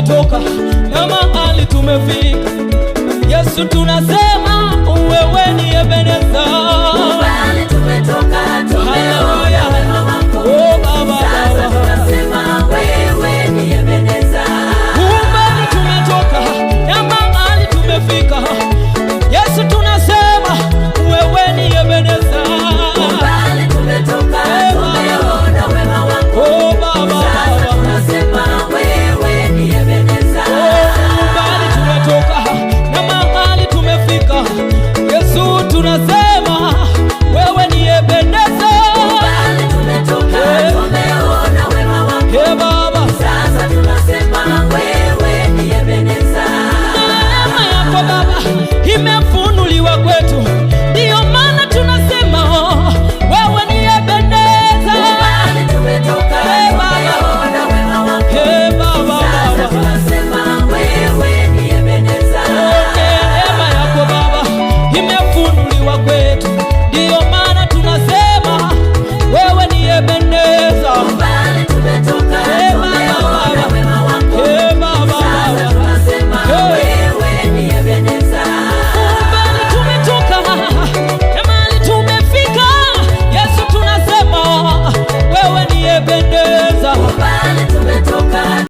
tumetoka na mahali tumefika. Yesu tunasema wewe ni Ebeneza. Mahali tumetoka tumeona wema wako. Oh Baba, Sasa tunasema wewe ni Ebeneza. mahali tumetoka na mahali tumefika. Yesu tunasema wewe ni Ebeneza. Mahali tumetoka tumeona wema wako. Oh Baba, Sasa tunasema wewe ni Ebeneza. mahali tumetoka na mahali tumefika. Yesu tunasema wewe ni Ebeneza. Mahali tumetoka tumeona wema wako. Hey Baba, Sasa tunasema wewe ni Ebeneza. neema yako Baba imefunuliwa kwetu, ndiyo maana tunasema wewe ni Ebeneza. Mahali tumetoka tumeona wema wako. Hey Baba, Sasa tunasema wewe ni Ebeneza. neema yako Baba imefunuliwa kwetu.